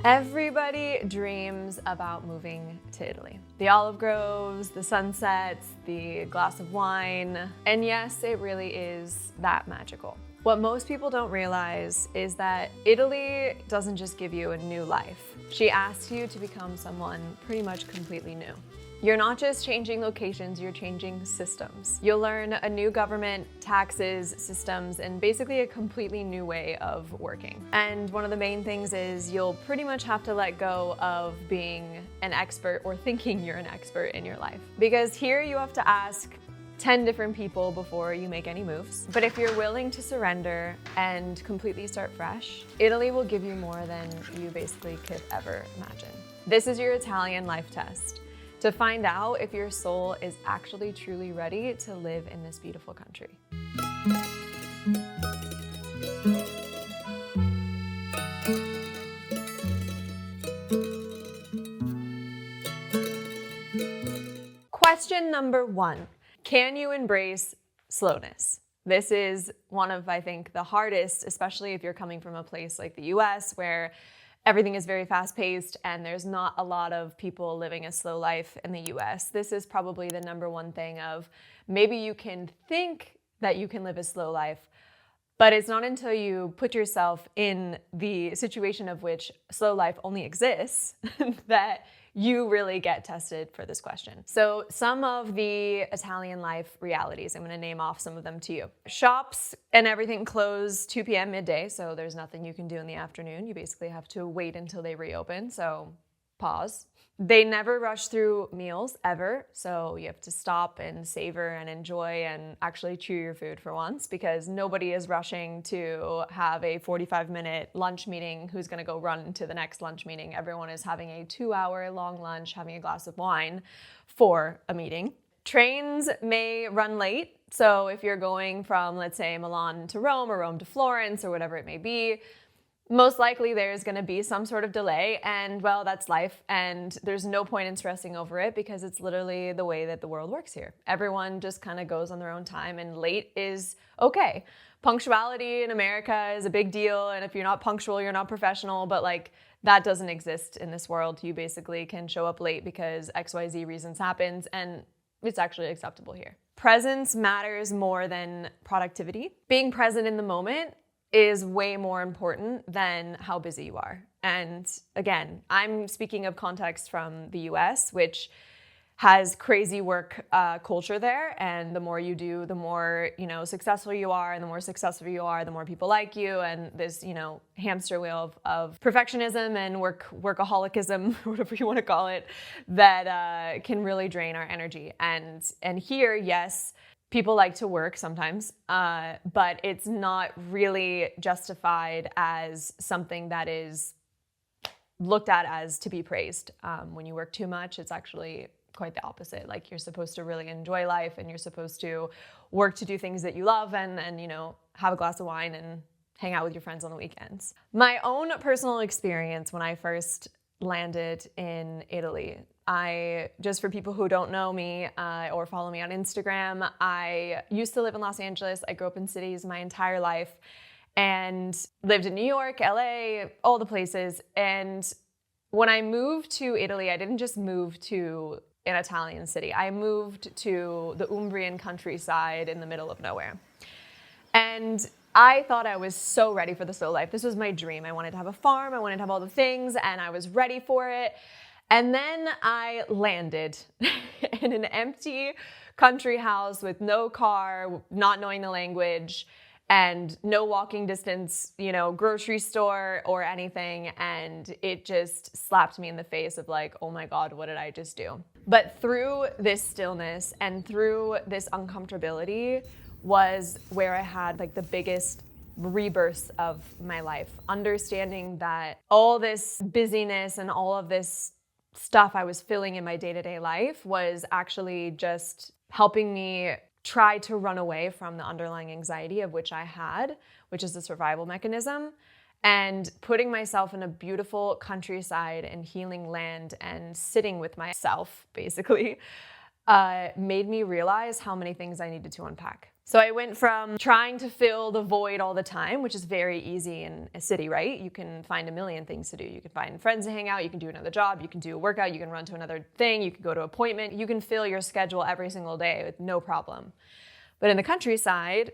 Everybody dreams about moving to Italy. The olive groves, the sunsets, the glass of wine, and yes, it really is that magical. What most people don't realize is that Italy doesn't just give you a new life. She asks you to become someone pretty much completely new. You're not just changing locations, you're changing systems. You'll learn a new government, taxes, systems, and basically a completely new way of working. And one of the main things is you'll pretty much have to let go of being an expert or thinking you're an expert in your life. Because here you have to ask 10 different people before you make any moves. But if you're willing to surrender and completely start fresh, Italy will give you more than you basically could ever imagine. This is your Italian life test to find out if your soul is actually truly ready to live in this beautiful country. Question number 1. Can you embrace slowness? This is one of, I think, the hardest, especially if you're coming from a place like the US where everything is very fast-paced and there's not a lot of people living a slow life in the US. This is probably the number one thing of maybe you can think that you can live a slow life, but it's not until you put yourself in the situation of which slow life only exists that you really get tested for this question. So some of the Italian life realities, I'm gonna name off some of them to you. Shops and everything close 2 p.m. midday, so there's nothing you can do in the afternoon. You basically have to wait until they reopen, so pause. They never rush through meals, ever, so you have to stop and savor and enjoy and actually chew your food for once, because nobody is rushing to have a 45-minute lunch meeting who's gonna go run to the next lunch meeting. Everyone is having a 2-hour long lunch, having a glass of wine for a meeting. Trains may run late, so if you're going from, let's say, Milan to Rome or Rome to Florence or whatever it may be, most likely there's going to be some sort of delay, and well, that's life, and there's no point in stressing over it because it's literally the way that the world works here. Everyone just kind of goes on their own time, and late is okay. Punctuality in America is a big deal, and if you're not punctual, you're not professional, but like that doesn't exist in this world. You basically can show up late because XYZ reasons happens, and it's actually acceptable here. Presence matters more than productivity. Being present in the moment is way more important than how busy you are. And again, I'm speaking of context from the US, which has crazy work culture there. And the more you do, the more, successful you are. And the more successful you are, the more people like you. And this, hamster wheel of perfectionism and workaholicism, whatever you want to call it, that can really drain our energy. And here, yes, people like to work sometimes, but it's not really justified as something that is looked at as to be praised. When you work too much, it's actually quite the opposite. Like, you're supposed to really enjoy life, and you're supposed to work to do things that you love, and have a glass of wine and hang out with your friends on the weekends. My own personal experience when I first landed in Italy, just for people who don't know me or follow me on Instagram, I used to live in Los Angeles. I grew up in cities my entire life and lived in New York, LA, all the places. And when I moved to Italy, I didn't just move to an Italian city. I moved to the Umbrian countryside in the middle of nowhere. And I thought I was so ready for the slow life. This was my dream. I wanted to have a farm. I wanted to have all the things, and I was ready for it. And then I landed in an empty country house with no car, not knowing the language, and no walking distance, grocery store or anything. And it just slapped me in the face of like, oh my God, what did I just do? But through this stillness and through this uncomfortability was where I had like the biggest rebirth of my life. Understanding that all this busyness and all of this stuff I was feeling in my day-to-day life was actually just helping me try to run away from the underlying anxiety of which I had, which is a survival mechanism, and putting myself in a beautiful countryside and healing land and sitting with myself, basically, made me realize how many things I needed to unpack. So I went from trying to fill the void all the time, which is very easy in a city, right? You can find a million things to do. You can find friends to hang out, you can do another job, you can do a workout, you can run to another thing, you can go to an appointment, you can fill your schedule every single day with no problem. But in the countryside,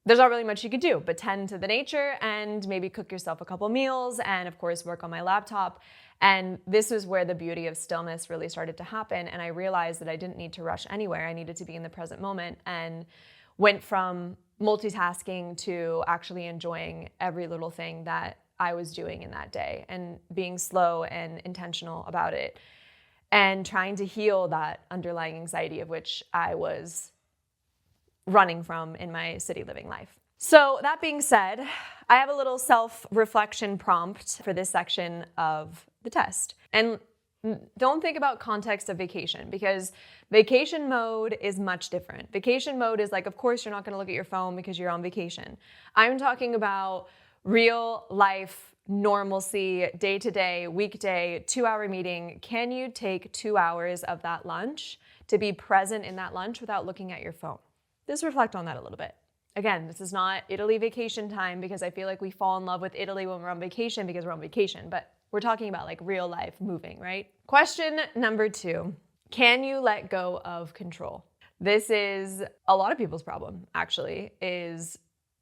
there's not really much you could do but tend to the nature and maybe cook yourself a couple meals and of course work on my laptop. And this is where the beauty of stillness really started to happen. And I realized that I didn't need to rush anywhere. I needed to be in the present moment, and went from multitasking to actually enjoying every little thing that I was doing in that day and being slow and intentional about it and trying to heal that underlying anxiety of which I was running from in my city living life. So that being said, I have a little self-reflection prompt for this section of the test. And don't think about context of vacation, because vacation mode is much different. Vacation mode is like, of course, you're not going to look at your phone because you're on vacation. I'm talking about real life normalcy, day-to-day, weekday, 2-hour meeting. Can you take 2 hours of that lunch to be present in that lunch without looking at your phone? Just reflect on that a little bit. Again, this is not Italy vacation time, because I feel like we fall in love with Italy when we're on vacation because we're on vacation, but we're talking about like real life moving, right? Question number 2, can you let go of control? This is a lot of people's problem, actually, is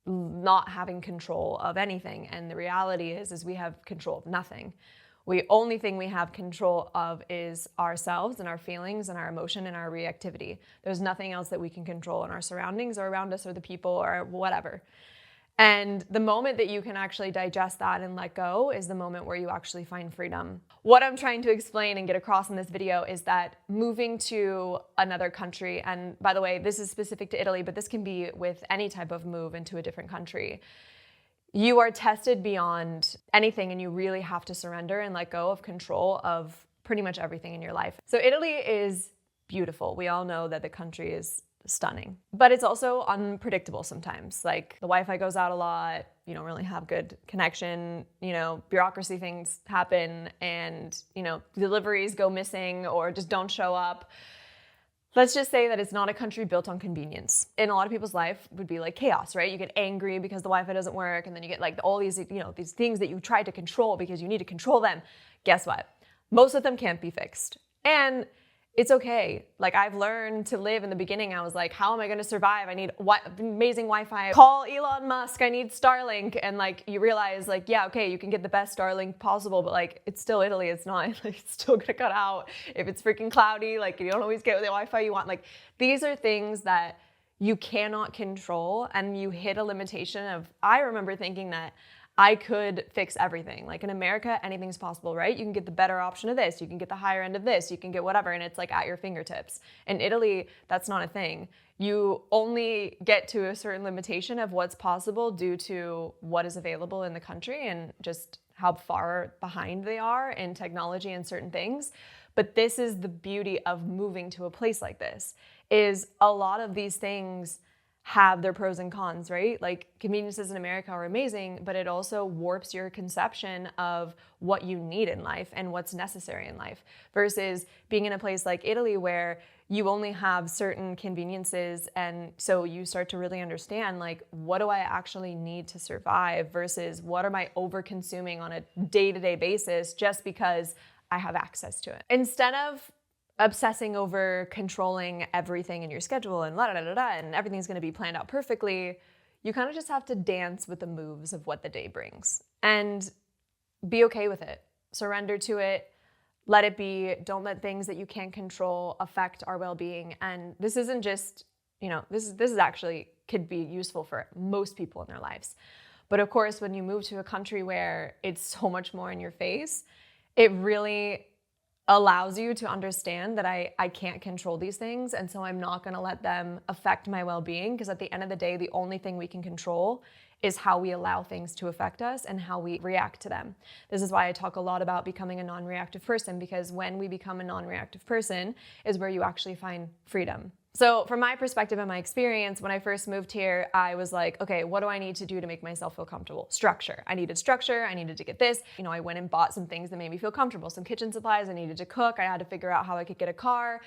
not having control of anything. And the reality is we have control of nothing. The only thing we have control of is ourselves and our feelings and our emotion and our reactivity. There's nothing else that we can control in our surroundings or around us or the people or whatever. And the moment that you can actually digest that and let go is the moment where you actually find freedom. What I'm trying to explain and get across in this video is that moving to another country, and by the way, this is specific to Italy, but this can be with any type of move into a different country. You are tested beyond anything, and you really have to surrender and let go of control of pretty much everything in your life. So Italy is beautiful. We all know that the country is stunning, but it's also unpredictable sometimes. Like the Wi-Fi goes out a lot, you don't really have good connection, bureaucracy things happen, and, deliveries go missing or just don't show up. Let's just say that it's not a country built on convenience. In a lot of people's life would be like chaos, right? You get angry because the Wi-Fi doesn't work, and then you get like all these, these things that you try to control because you need to control them. Guess what? Most of them can't be fixed. And it's okay. Like I've learned to live. In the beginning, I was like, how am I going to survive? I need amazing Wi-Fi. Call Elon Musk. I need Starlink. And like you realize like, yeah, okay, you can get the best Starlink possible, but like it's still Italy. It's not like it's still going to cut out if it's freaking cloudy. Like you don't always get the Wi-Fi you want. Like these are things that you cannot control, and you hit a limitation of, I remember thinking that I could fix everything. Like in America, anything's possible, right? You can get the better option of this, you can get the higher end of this, you can get whatever, and it's like at your fingertips. In Italy, that's not a thing. You only get to a certain limitation of what's possible due to what is available in the country and just how far behind they are in technology and certain things. But this is the beauty of moving to a place like this, is a lot of these things have their pros and cons, right? Like conveniences in America are amazing, but it also warps your conception of what you need in life and what's necessary in life, versus being in a place like Italy where you only have certain conveniences. And so you start to really understand, like, what do I actually need to survive versus what am I over consuming on a day-to-day basis just because I have access to it. Instead of obsessing over controlling everything in your schedule and and everything's going to be planned out perfectly, you kind of just have to dance with the moves of what the day brings and be okay with it. Surrender to it. Let it be. Don't let things that you can't control affect our well-being. And this isn't just, this is actually could be useful for most people in their lives. But of course, when you move to a country where it's so much more in your face, it really allows you to understand that I can't control these things, and so I'm not going to let them affect my well-being, because at the end of the day, the only thing we can control is how we allow things to affect us and how we react to them. This is why I talk a lot about becoming a non-reactive person, because when we become a non-reactive person is where you actually find freedom. So from my perspective and my experience, when I first moved here, I was like, okay, what do I need to do to make myself feel comfortable? Structure. I needed structure. I needed to get this. I went and bought some things that made me feel comfortable, some kitchen supplies. I needed to cook. I had to figure out how I could get a car.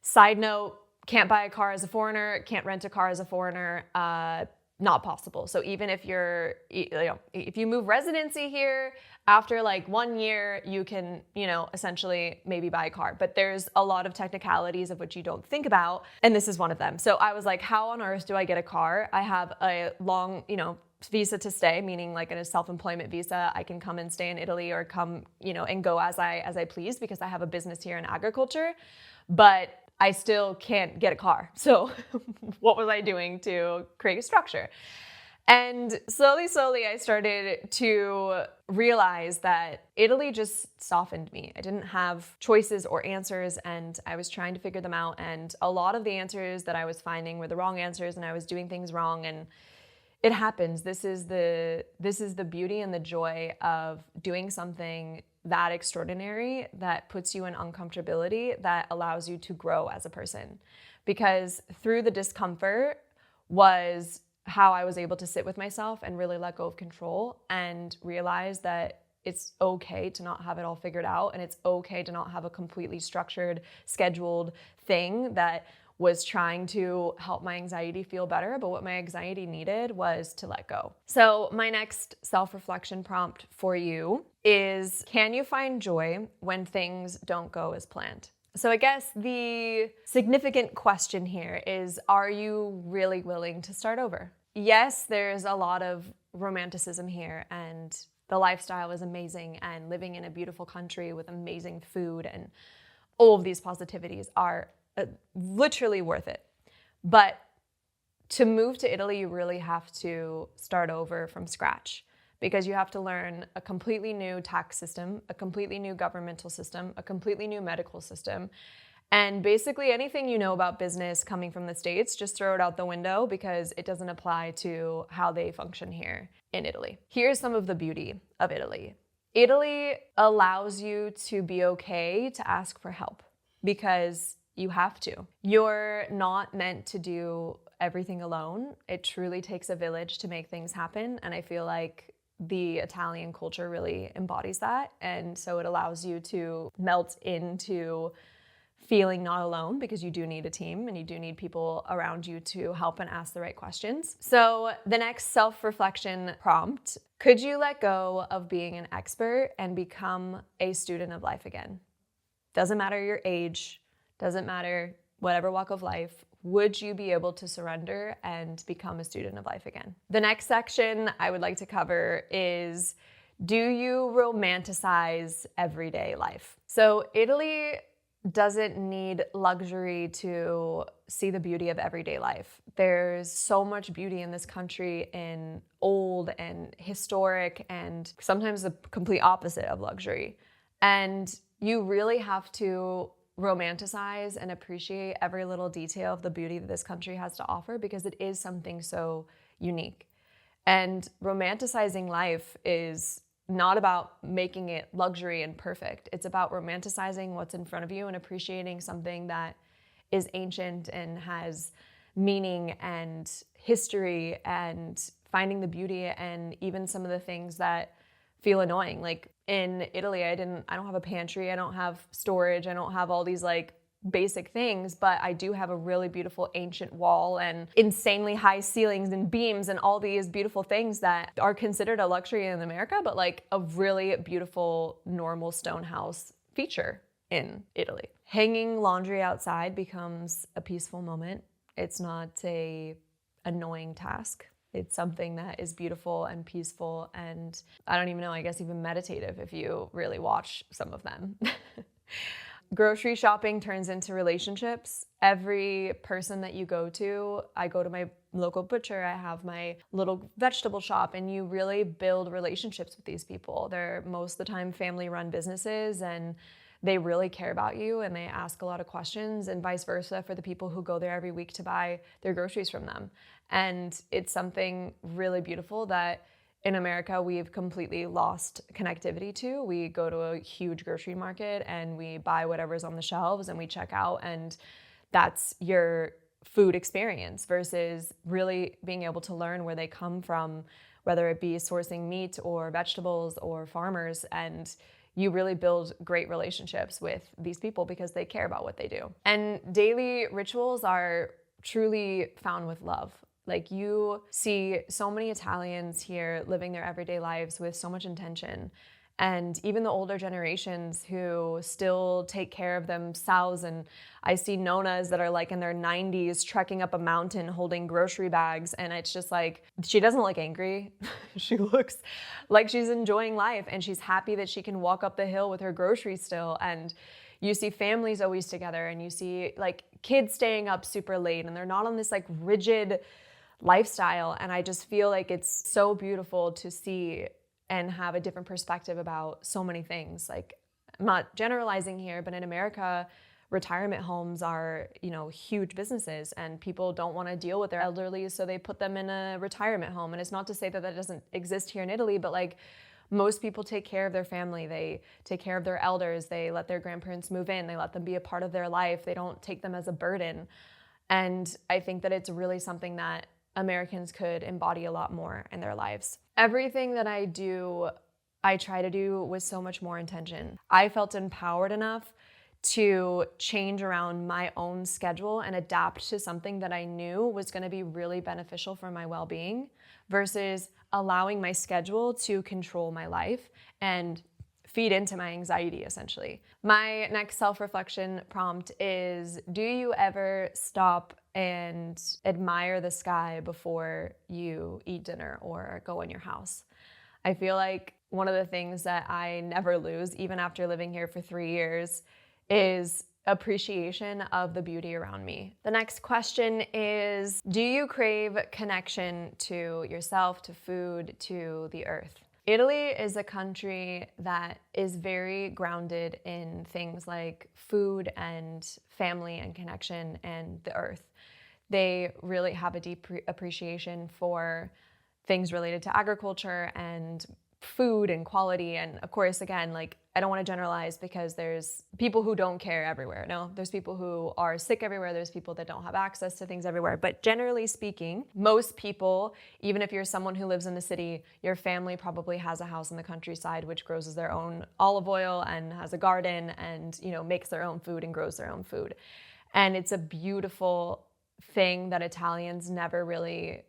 Side note, can't buy a car as a foreigner, can't rent a car as a foreigner, not possible. So even if if you move residency here, after like 1 year, you can, essentially maybe buy a car. But there's a lot of technicalities of which you don't think about. And this is one of them. So I was like, how on earth do I get a car? I have a long, visa to stay, meaning like a self-employment visa. I can come and stay in Italy or come, and go as I please because I have a business here in agriculture. But I still can't get a car. So what was I doing to create a structure? And slowly, I started to realize that Italy just softened me. I didn't have choices or answers, and I was trying to figure them out. And a lot of the answers that I was finding were the wrong answers, and I was doing things wrong. And it happens. This is the beauty and the joy of doing something that extraordinary that puts you in uncomfortability, that allows you to grow as a person. Because through the discomfort was how I was able to sit with myself and really let go of control and realize that it's okay to not have it all figured out, and it's okay to not have a completely structured, scheduled thing that was trying to help my anxiety feel better, but what my anxiety needed was to let go. So my next self-reflection prompt for you is, can you find joy when things don't go as planned? So I guess the significant question here is, are you really willing to start over? Yes, there's a lot of romanticism here, and the lifestyle is amazing, and living in a beautiful country with amazing food and all of these positivities are literally worth it. But to move to Italy, you really have to start over from scratch, because you have to learn a completely new tax system, a completely new governmental system, a completely new medical system. And basically anything you know about business coming from the States, just throw it out the window because it doesn't apply to how they function here in Italy. Here's some of the beauty of Italy. Italy allows you to be okay to ask for help because you have to. You're not meant to do everything alone. It truly takes a village to make things happen. And I feel like the Italian culture really embodies that. And so it allows you to melt into feeling not alone, because you do need a team and you do need people around you to help and ask the right questions. So the next self-reflection prompt, could you let go of being an expert and become a student of life again? Doesn't matter your age, doesn't matter whatever walk of life, would you be able to surrender and become a student of life again? The next section I would like to cover is, do you romanticize everyday life? So Italy doesn't need luxury to see the beauty of everyday life. There's so much beauty in this country in old and historic and sometimes the complete opposite of luxury. And you really have to romanticize and appreciate every little detail of the beauty that this country has to offer, because it is something so unique. And romanticizing life is not about making it luxury and perfect. It's about romanticizing what's in front of you and appreciating something that is ancient and has meaning and history, and finding the beauty and even some of the things that feel annoying. Like in Italy, I don't have a pantry, I don't have storage, I don't have all these like basic things, but I do have a really beautiful ancient wall and insanely high ceilings and beams and all these beautiful things that are considered a luxury in America, but like a really beautiful normal stone house feature in Italy. Hanging laundry outside becomes a peaceful moment. It's not a annoying task. It's something that is beautiful and peaceful, and I don't even know, I guess even meditative if you really watch some of them. Grocery shopping turns into relationships. Every person that you go to, I go to my local butcher, I have my little vegetable shop, and you really build relationships with these people. They're most of the time family-run businesses, and they really care about you and they ask a lot of questions, and vice versa for the people who go there every week to buy their groceries from them. And it's something really beautiful that in America we've completely lost connectivity to. We go to a huge grocery market and we buy whatever's on the shelves and we check out, and that's your food experience, versus really being able to learn where they come from, whether it be sourcing meat or vegetables or farmers. And you really build great relationships with these people because they care about what they do. And daily rituals are truly found with love. Like, you see so many Italians here living their everyday lives with so much intention. And even the older generations who still take care of themselves. And I see nonas that are like in their 90s trekking up a mountain holding grocery bags. And it's just like, she doesn't look angry. She looks like she's enjoying life, and she's happy that she can walk up the hill with her groceries still. And you see families always together, and you see like kids staying up super late, and they're not on this like rigid lifestyle. And I just feel like it's so beautiful to see and have a different perspective about so many things. Like, I'm not generalizing here, but in America, retirement homes are, huge businesses, and people don't want to deal with their elderly, so they put them in a retirement home. And it's not to say that that doesn't exist here in Italy, but like, most people take care of their family. They take care of their elders. They let their grandparents move in. They let them be a part of their life. They don't take them as a burden. And I think that it's really something that Americans could embody a lot more in their lives. Everything that I do, I try to do with so much more intention. I felt empowered enough to change around my own schedule and adapt to something that I knew was going to be really beneficial for my well-being, versus allowing my schedule to control my life and feed into my anxiety, essentially. My next self-reflection prompt is, do you ever stop and admire the sky before you eat dinner or go in your house? I feel like one of the things that I never lose, even after living here for 3 years, is appreciation of the beauty around me. The next question is, do you crave connection to yourself, to food, to the earth? Italy is a country that is very grounded in things like food and family and connection and the earth. They really have a deep appreciation for things related to agriculture and food and quality. And of course, again, like, I don't want to generalize, because there's people who don't care everywhere. No, there's people who are sick everywhere. There's people that don't have access to things everywhere. But generally speaking, most people, even if you're someone who lives in the city, your family probably has a house in the countryside which grows their own olive oil and has a garden and, makes their own food and grows their own food. And it's a beautiful thing that Italians never really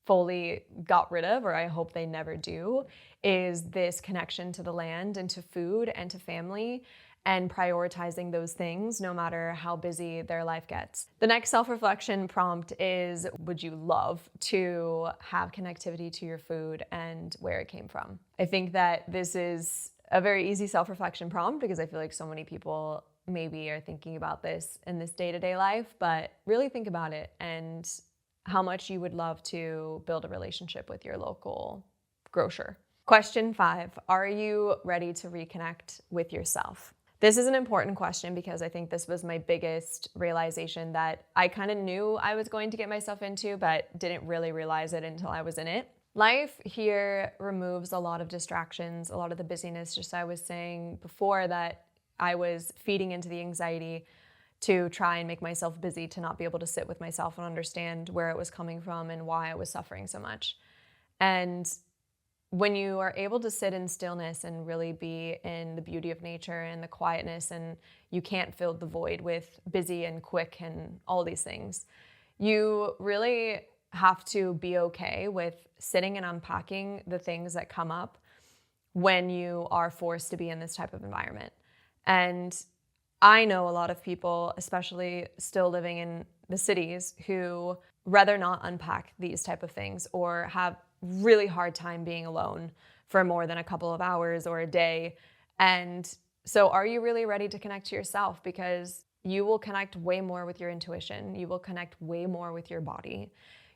fully got rid of, or I hope they never do, is this connection to the land and to food and to family, and prioritizing those things no matter how busy their life gets. The next self-reflection prompt is, would you love to have connectivity to your food and where it came from? I think that this is a very easy self-reflection prompt, because I feel like so many people maybe are thinking about this in this day-to-day life, but really think about it and how much you would love to build a relationship with your local grocer. Question 5, are you ready to reconnect with yourself? This is an important question, because I think this was my biggest realization that I kind of knew I was going to get myself into, but didn't really realize it until I was in it. Life here removes a lot of distractions, a lot of the busyness. Just I was saying before that I was feeding into the anxiety to try and make myself busy, to not be able to sit with myself and understand where it was coming from and why I was suffering so much. And when you are able to sit in stillness and really be in the beauty of nature and the quietness, and you can't fill the void with busy and quick and all these things, you really have to be okay with sitting and unpacking the things that come up when you are forced to be in this type of environment. And I know a lot of people, especially still living in the cities, who rather not unpack these type of things, or have really hard time being alone for more than a couple of hours or a day. And so are you really ready to connect to yourself? Because you will connect way more with your intuition. You will connect way more with your body.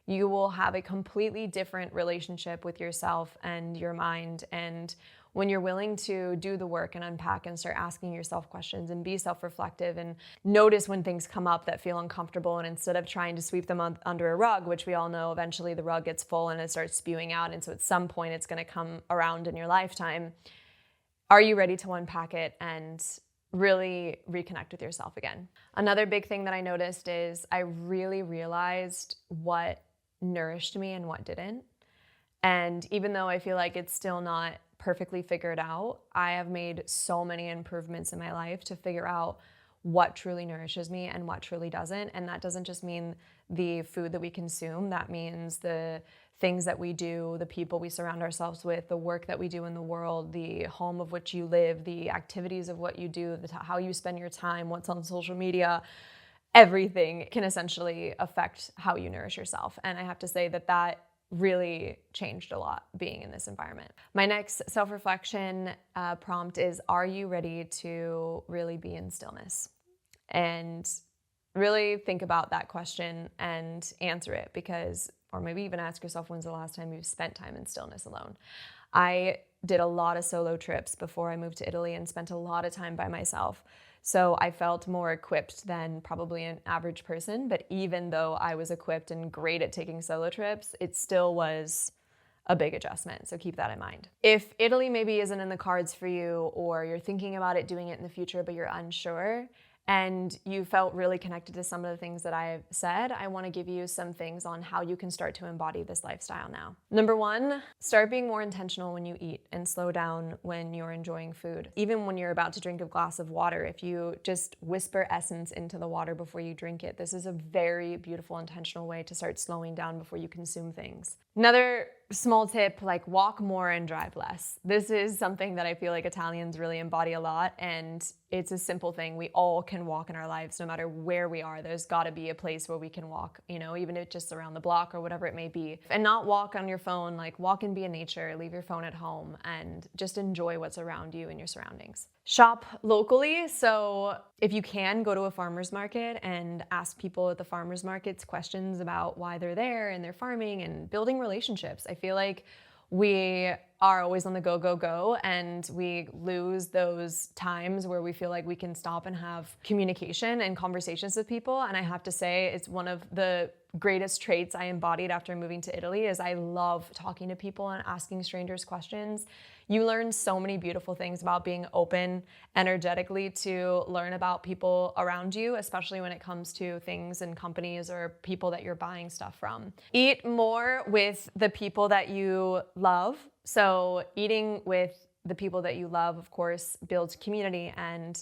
You will have a completely different relationship with yourself and your mind. And when you're willing to do the work and unpack and start asking yourself questions and be self-reflective and notice when things come up that feel uncomfortable, and instead of trying to sweep them under a rug, which we all know eventually the rug gets full and it starts spewing out, and so at some point it's going to come around in your lifetime, are you ready to unpack it and really reconnect with yourself again? Another big thing that I noticed is I really realized what nourished me and what didn't. And even though I feel like it's still not perfectly figured out. I have made so many improvements in my life to figure out what truly nourishes me and what truly doesn't. And that doesn't just mean the food that we consume. That means the things that we do, the people we surround ourselves with, the work that we do in the world, the home of which you live, the activities of what you do, how you spend your time, what's on social media. Everything can essentially affect how you nourish yourself. And I have to say that really changed a lot being in this environment. My next self-reflection prompt is, are you ready to really be in stillness? And really think about that question and answer it, because, or maybe even ask yourself, when's the last time you've spent time in stillness alone? I did a lot of solo trips before I moved to Italy and spent a lot of time by myself. So I felt more equipped than probably an average person. But even though I was equipped and great at taking solo trips, it still was a big adjustment. So keep that in mind. If Italy maybe isn't in the cards for you, or you're thinking about it, doing it in the future, but you're unsure, and you felt really connected to some of the things that I've said, I want to give you some things on how you can start to embody this lifestyle now. Number one, start being more intentional when you eat and slow down when you're enjoying food. Even when you're about to drink a glass of water, if you just whisper essence into the water before you drink it, this is a very beautiful, intentional way to start slowing down before you consume things. Another small tip, like walk more and drive less. This is something that I feel like Italians really embody a lot, and it's a simple thing. We all can walk in our lives, no matter where we are. There's got to be a place where we can walk, even if it's just around the block or whatever it may be. And not walk on your phone, like walk and be in nature, leave your phone at home, and just enjoy what's around you and your surroundings. Shop locally. So if you can, go to a farmer's market and ask people at the farmer's markets questions about why they're there and their farming and building relationships. I feel like we are always on the go, go, go, and we lose those times where we feel like we can stop and have communication and conversations with people. And I have to say, it's one of the greatest traits I embodied after moving to Italy is I love talking to people and asking strangers questions. You learn so many beautiful things about being open energetically to learn about people around you, especially when it comes to things and companies or people that you're buying stuff from. Eat more with the people that you love. So eating with the people that you love, of course, builds community. And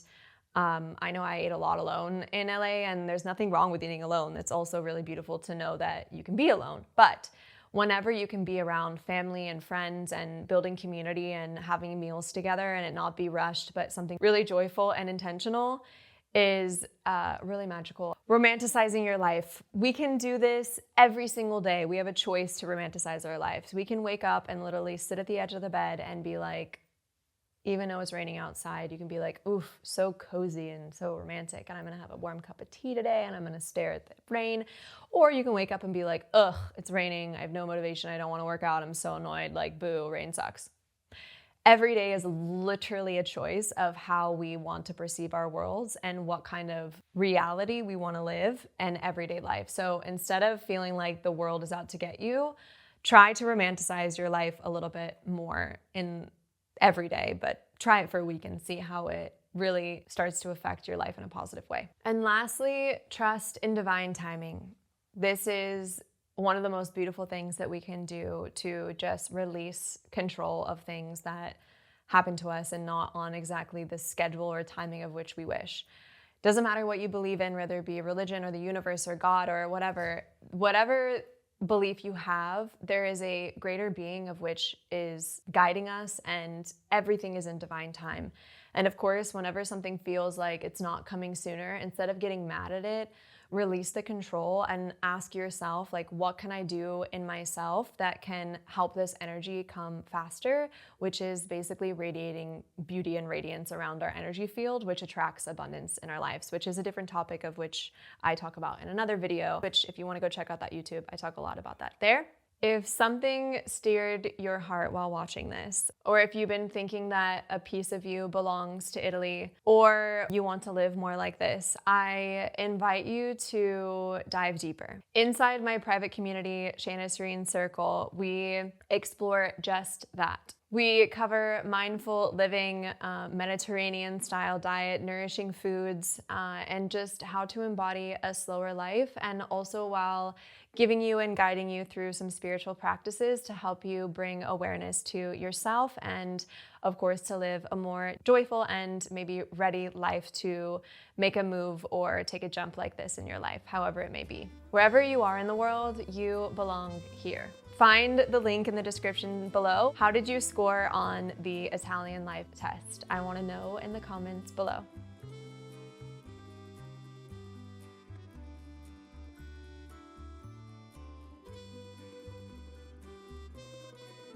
I know I ate a lot alone in LA, and there's nothing wrong with eating alone. It's also really beautiful to know that you can be alone. But whenever you can be around family and friends and building community and having meals together and it not be rushed, but something really joyful and intentional, is really magical. Romanticizing your life. We can do this every single day. We have a choice to romanticize our lives. We can wake up and literally sit at the edge of the bed and be like, even though it's raining outside, you can be like, oof, so cozy and so romantic, and I'm gonna have a warm cup of tea today and I'm gonna stare at the rain. Or you can wake up and be like, ugh, it's raining, I have no motivation, I don't wanna work out, I'm so annoyed, like boo, rain sucks. Every day is literally a choice of how we want to perceive our worlds and what kind of reality we wanna live in everyday life. So instead of feeling like the world is out to get you, try to romanticize your life a little bit more in every day, but try it for a week and see how it really starts to affect your life in a positive way. And lastly, trust in divine timing. This is one of the most beautiful things that we can do to just release control of things that happen to us and not on exactly the schedule or timing of which we wish. Doesn't matter what you believe in, whether it be religion or the universe or God or whatever belief you have, there is a greater being of which is guiding us, and everything is in divine time. And of course, whenever something feels like it's not coming sooner, instead of getting mad at it, release the control and ask yourself, like, what can I do in myself that can help this energy come faster, which is basically radiating beauty and radiance around our energy field, which attracts abundance in our lives, which is a different topic of which I talk about in another video, which if you want to go check out that YouTube, I talk a lot about that there. If something steered your heart while watching this, or if you've been thinking that a piece of you belongs to Italy, or you want to live more like this, I invite you to dive deeper. Inside my private community, Shayna Serene Circle, we explore just that. We cover mindful living, Mediterranean style diet, nourishing foods, and just how to embody a slower life. And also while giving you and guiding you through some spiritual practices to help you bring awareness to yourself and, of course, to live a more joyful and maybe ready life to make a move or take a jump like this in your life, however it may be. Wherever you are in the world, you belong here. Find the link in the description below. How did you score on the Italian life test? I want to know in the comments below.